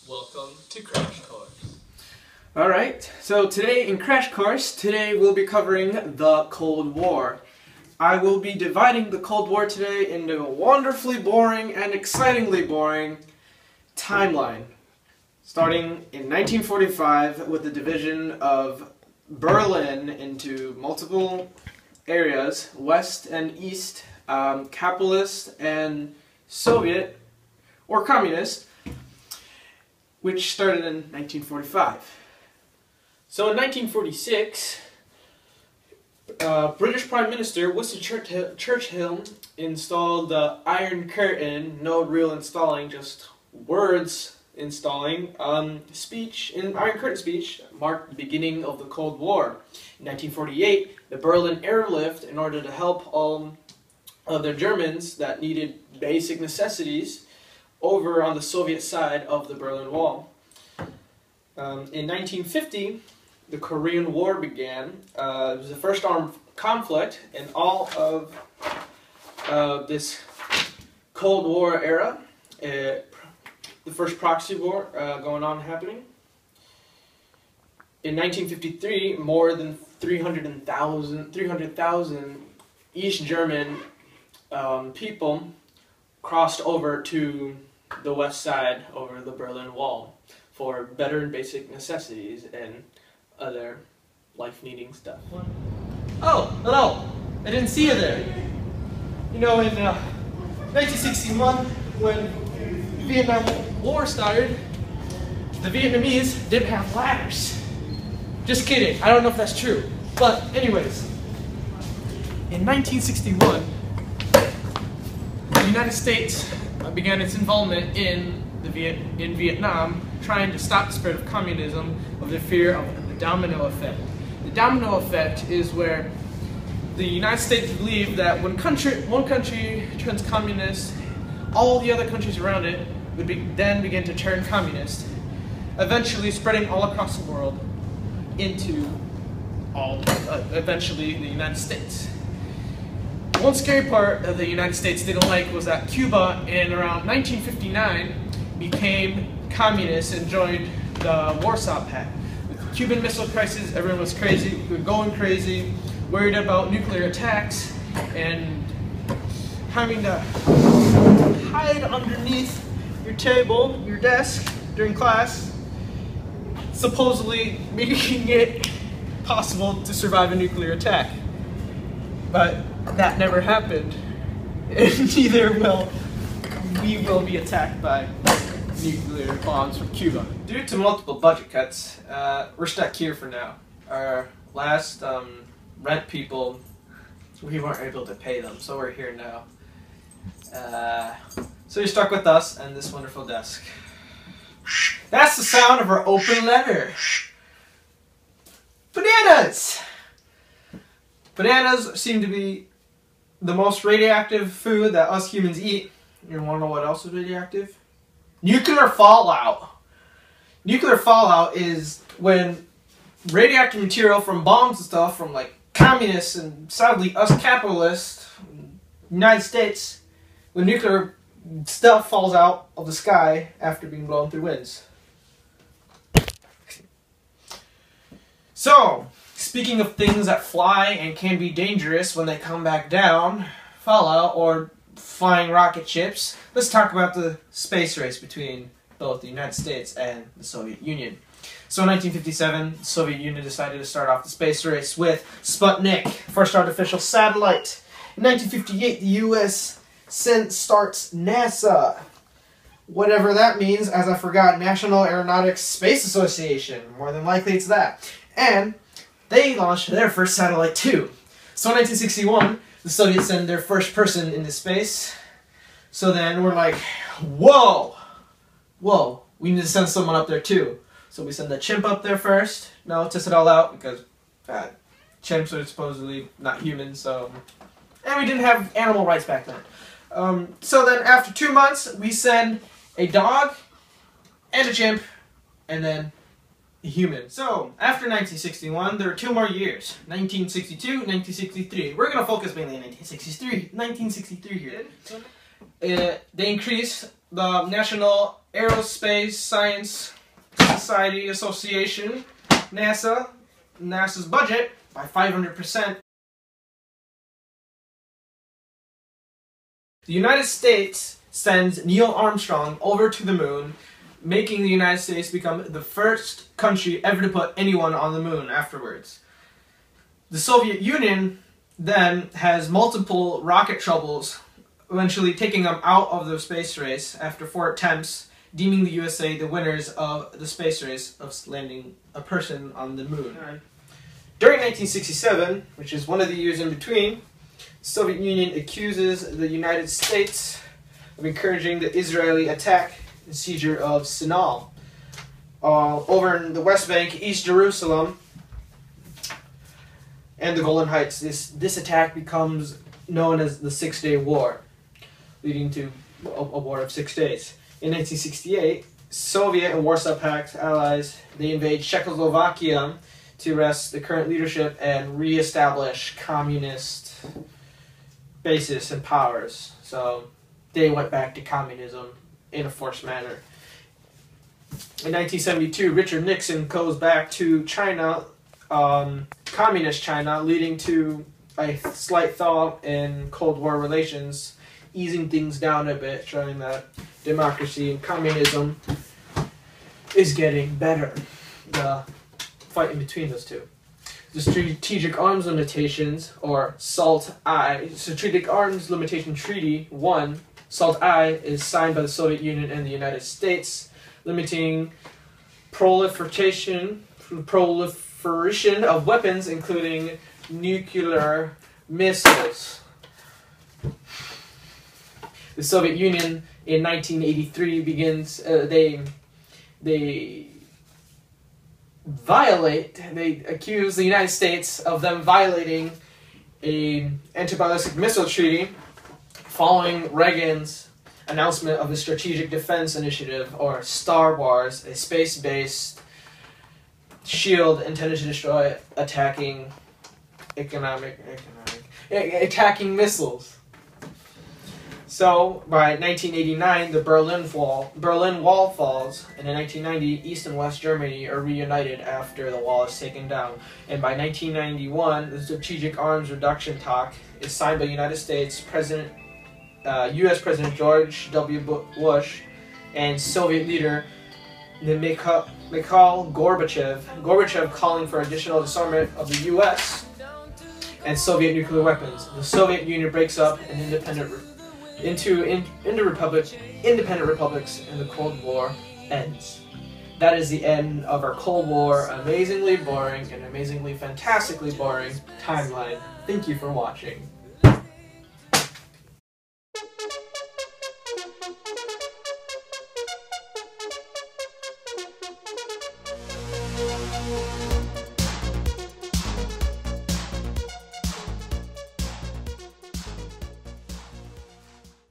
Welcome to Crash Course. Alright, so today in Crash Course, we'll be covering the Cold War. I will be dividing the Cold War today into a wonderfully boring and excitingly boring timeline. Starting in 1945 with the division of Berlin into multiple areas, West and East, capitalist and Soviet, or communist, which started in 1945. So in 1946, British Prime Minister Winston Churchill installed the Iron Curtain, no real installing, just words installing, speech, an Iron Curtain speech marked the beginning of the Cold War. In 1948, the Berlin airlift, in order to help all of the Germans that needed basic necessities, over on the Soviet side of the Berlin Wall. In 1950, the Korean War began. It was the first armed conflict in all of this Cold War era. The first proxy war going on happening. In 1953, more than 300,000 East German people crossed over to the west side over the Berlin Wall for better and basic necessities and other life-needing stuff. Oh, hello. I didn't see you there. You know, in 1961, when the Vietnam War started, the Vietnamese didn't have ladders. Just kidding. I don't know if that's true. But anyways, in 1961, the United States began its involvement in Vietnam, trying to stop the spread of communism of the fear of the domino effect. The domino effect is where the United States believed that when one country turns communist, all the other countries around it would then begin to turn communist, eventually spreading all across the world into eventually the United States. One scary part that the United States didn't like was that Cuba, in around 1959, became communist and joined the Warsaw Pact. With the Cuban Missile Crisis, everyone was crazy, going crazy, worried about nuclear attacks, and having to hide underneath your table, your desk, during class, supposedly making it possible to survive a nuclear attack. But that never happened, and neither will we be attacked by nuclear bombs from Cuba. Due to multiple budget cuts, we're stuck here for now. Our last rent people, we weren't able to pay them, so we're here now. So you're stuck with us and this wonderful desk. That's the sound of our open letter. Bananas! Bananas seem to be the most radioactive food that us humans eat. You want to know what else is radioactive? Nuclear fallout. Nuclear fallout is when radioactive material from bombs and stuff from like communists and sadly us capitalists, United States, when nuclear stuff falls out of the sky after being blown through winds. So, speaking of things that fly and can be dangerous when they come back down, fallout, or flying rocket ships, let's talk about the space race between both the United States and the Soviet Union. So in 1957, the Soviet Union decided to start off the space race with Sputnik, first artificial satellite. In 1958, the U.S. starts NASA. Whatever that means, as I forgot, National Aeronautics Space Association. More than likely it's that. And they launched their first satellite too. So in 1961, the Soviets send their first person into space. So then we're like, whoa, we need to send someone up there too. So we send the chimp up there first. No, test it all out because chimps are supposedly not human. So, and we didn't have animal rights back then. So then after 2 months, we send a dog and a chimp, and then human. So, after 1961, there were 2 more years, 1962, 1963. We're going to focus mainly on 1963 here. They increased the National Aerospace Science Society Association, NASA's budget by 500%. The United States sends Neil Armstrong over to the moon, making the United States become the first country ever to put anyone on the moon afterwards. The Soviet Union then has multiple rocket troubles, eventually taking them out of the space race after 4 attempts, deeming the USA the winners of the space race of landing a person on the moon. During 1967, which is one of the years in between, the Soviet Union accuses the United States of encouraging the Israeli attack and seizure of Sinai. Over in the West Bank, East Jerusalem, and the Golan Heights, this attack becomes known as the Six-Day War, leading to a war of 6 days. In 1968, Soviet and Warsaw Pact allies, they invade Czechoslovakia to arrest the current leadership and re-establish communist basis and powers. So they went back to communism in a forced manner. In 1972, Richard Nixon goes back to China, communist China, leading to a slight thaw in Cold War relations, easing things down a bit, showing that democracy and communism is getting better. The fight in between those two. The Strategic Arms Limitations, or SALT-I, Strategic Arms Limitation Treaty 1, SALT-I, is signed by the Soviet Union and the United States, limiting proliferation of weapons, including nuclear missiles. The Soviet Union in 1983 begins, they accuse the United States of them violating an anti-ballistic missile treaty following Reagan's announcement of the Strategic Defense Initiative, or Star Wars, a space-based shield intended to destroy attacking missiles. So, by 1989, the Berlin Wall falls, and in 1990, East and West Germany are reunited after the wall is taken down. And by 1991, the Strategic Arms Reduction Talk is signed by the United States U.S. President George W. Bush and Soviet leader Mikhail Gorbachev. Gorbachev calling for additional disarmament of the U.S. and Soviet nuclear weapons. The Soviet Union breaks up an independent republics, and the Cold War ends. That is the end of our Cold War amazingly boring and amazingly fantastically boring timeline. Thank you for watching.